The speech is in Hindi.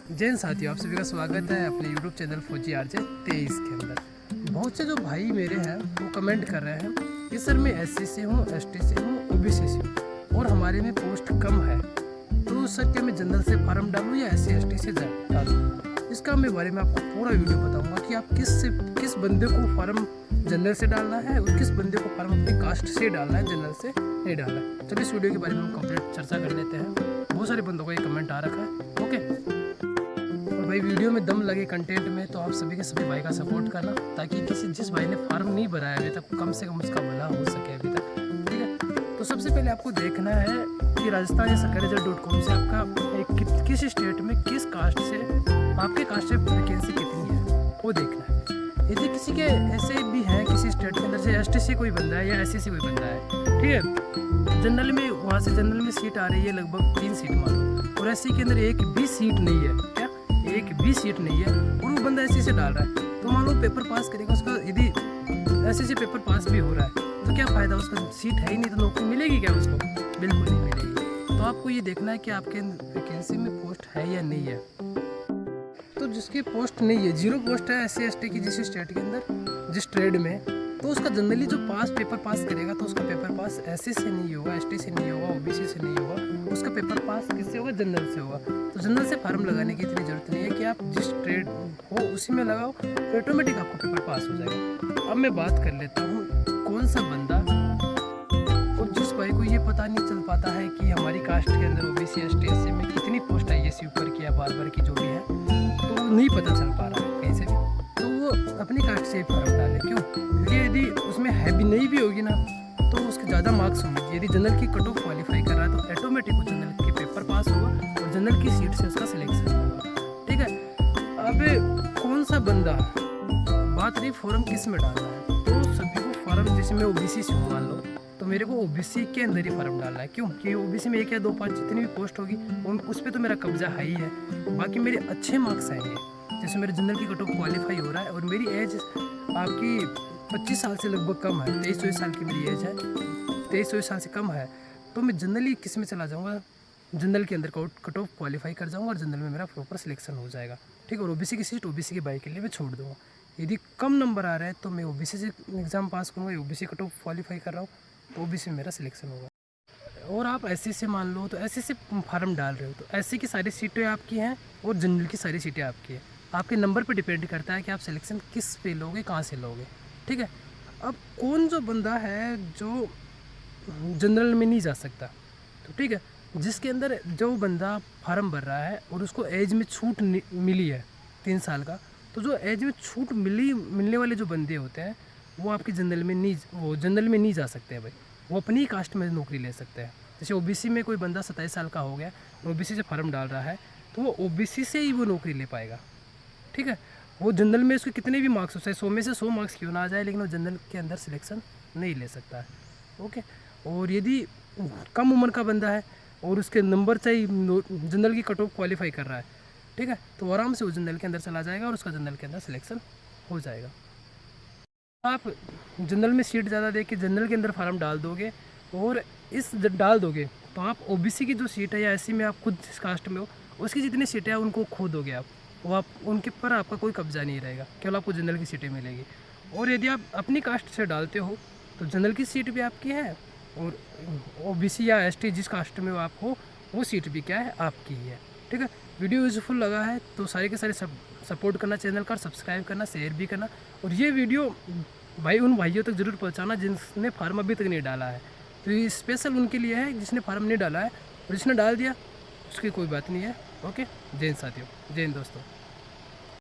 जय हिंद साथियों, आप सभी का स्वागत है अपने YouTube चैनल फौजी RJ 23 के अंदर। बहुत से जो भाई मेरे हैं वो कमेंट कर रहे हैं कि सर मैं SC से हूँ, ST से हूँ, OBC से हूँ और हमारे में पोस्ट कम है, तो सर क्या मैं जनरल से फार्म डालूँ या SC ST से डालूँ। इसका मैं बारे में आपको पूरा वीडियो बताऊँगा कि आप किस बंदे को फार्म जनरल से डालना है और किस बंदे को फार्म अपनी कास्ट से डालना है, जनरल से नहीं डालना है। चलिए इस वीडियो के बारे में हम कंप्लीट चर्चा कर लेते हैं। बहुत सारे बंदों का ये कमेंट आ रखा है। ओके, और भाई वीडियो में दम लगे कंटेंट में तो आप सभी के सभी भाई का सपोर्ट करना, ताकि जिस भाई ने फार्म नहीं भराया अभी तक कम से कम उसका भला हो सके अभी तक। ठीक है, तो सबसे पहले आपको देखना है कि राजस्थान या सरकारी रिजल्ट.com से आपका किस स्टेट में किस कास्ट से आपके कास्ट से वैकेंसी कितनी है वो देखना है। यदि किसी के ऐसे भी हैं किसी स्टेट के अंदर से ST से कोई बंदा है या SC से कोई बंदा है, ठीक है, जनरल में वहाँ से जनरल में सीट आ रही है लगभग 3 सीट मान लो, और SC के अंदर एक भी सीट नहीं है, क्या एक भी सीट नहीं है, और वो बंदा SC से डाल रहा है, तो मान लो पेपर पास करेगा उसका, यदि SC से पेपर पास भी हो रहा है तो क्या फ़ायदा, उसका सीट है ही नहीं तो नौकरी मिलेगी क्या उसको? बिल्कुल नहीं मिलेगी। तो आपको ये देखना है कि आपके वैकेंसी में पोस्ट है या नहीं है। तो जिसकी पोस्ट नहीं है, 0 पोस्ट है SC ST की जिस स्टेट के अंदर जिस ट्रेड में, तो उसका जनरली जो पेपर पास करेगा तो उसका पेपर पास SC से नहीं होगा, ST से नहीं होगा, OBC से नहीं होगा, उसका पेपर पास किससे होगा? जनरल से होगा। तो जनरल से फार्म लगाने की इतनी ज़रूरत नहीं है कि आप जिस ट्रेड हो उसी में लगाओ, तो ऑटोमेटिक आपको पेपर पास हो जाएगा। अब मैं बात कर लेता हूँ कौन सा बंदा, और जिस भाई को ये पता नहीं चल पाता है कि हमारी कास्ट के अंदर OBC ST SC में कितनी पोस्ट आई है, ऊपर की या बार की जो भी है, तो नहीं पता चल पा रहा है कहीं से भी, तो वो अपनी कास्ट से ही फार्म डाले। क्यों? क्योंकि यदि उसमें है भी नहीं भी होगी ना तो उसके ज़्यादा मार्क्स होंगे। यदि जनरल की कट ऑफ क्वालिफाई कर रहा है तो ऑटोमेटिक वो जनरल के पेपर पास होगा और जनरल की सीट से उसका सिलेक्शन होगा। ठीक है, अब कौन सा बंदा, बात रही फॉर्म किस में डालना है, तो सभी को फॉर्म, जैसे मैं OBC से हूँ मान लो, तो मेरे को OBC के अंदर ही फार्म डालना है। क्यों? कि OBC में 1 या 2 5 जितनी भी पोस्ट होगी उस पर तो मेरा कब्जा है ही है, बाकी मेरे अच्छे मार्क्स आएंगे। जैसे मेरे जनरल की कट ऑफ क्वालिफाई हो रहा है और मेरी एज आपकी 25 साल से लगभग कम है, 23-24 साल की मेरी एज है, 23-24 साल से कम है, तो मैं जनरली किस में चला जाऊँगा, जनरल के अंदर कट ऑफ क्वालिफाई कर जाऊँगा और जनरल में मेरा प्रॉपर सिलेक्शन हो जाएगा। ठीक है, और OBC की सीट OBC के भाई के लिए मैं छोड़ दूँगा। यदि कम नंबर आ रहा है तो मैं OBC से एग्ज़ाम पास करूँगा, OBC कट ऑफ क्वालिफाई कर रहा हूँ तो OBC में मेरा सिलेक्शन होगा। और आप SC से मान लो तो SC से फार्म डाल रहे हो तो SC की सारी सीटें आपकी हैं और जनरल की सारी सीटें आपकी हैं। आपके नंबर पे डिपेंड करता है कि आप सिलेक्शन किस पे लोगे, कहाँ से लोगे। ठीक है, अब कौन जो बंदा है जो जनरल में नहीं जा सकता, तो ठीक है, जिसके अंदर जो बंदा फार्म भर रहा है और उसको एज में छूट मिली है 3 साल का, तो जो एज में छूट मिलने वाले जो बंदे होते हैं वो आपकी जनरल में नहीं जा सकते हैं भाई, वो अपनी ही कास्ट में नौकरी ले सकते हैं। जैसे OBC में कोई बंदा 27 साल का हो गया, OBC से फार्म डाल रहा है तो वो OBC से ही वो नौकरी ले पाएगा। ठीक है, वो जनरल में उसके कितने भी मार्क्स हो, चाहे 100 में से 100 मार्क्स क्यों ना आ जाए, लेकिन वो जनरल के अंदर सिलेक्शन नहीं ले सकता है। ओके, और यदि कम उम्र का बंदा है और उसके नंबर से ही जनरल की कट ऑफ क्वालिफाई कर रहा है, ठीक है, तो आराम से वो जनरल के अंदर चला जाएगा और उसका जनरल के अंदर सिलेक्शन हो जाएगा। आप जनरल में सीट ज़्यादा दे के जनरल के अंदर फार्म डाल दोगे और डाल दोगे तो आप OBC की जो सीट है या SC में आप खुद जिस कास्ट में हो उसकी जितनी सीटें हैं उनको खो दोगे आप, वो आप उनके पर आपका कोई कब्जा नहीं रहेगा, केवल आपको जनरल की सीटें मिलेगी। और यदि आप अपनी कास्ट से डालते हो तो जनरल की सीट भी आपकी है और OBC या ST जिस कास्ट में आप हो वो सीट भी क्या है, आपकी ही है। ठीक है, वीडियो यूज़फुल लगा है तो सारे के सारे सपोर्ट करना, चैनल का सब्सक्राइब करना, शेयर भी करना, और ये वीडियो भाई उन भाइयों तक ज़रूर पहुंचाना जिसने फार्म अभी तक नहीं डाला है। तो ये स्पेशल उनके लिए है जिसने फार्म नहीं डाला है, और जिसने डाल दिया उसकी कोई बात नहीं है। ओके, जय हिंद साथियों, जय हिंद दोस्तों।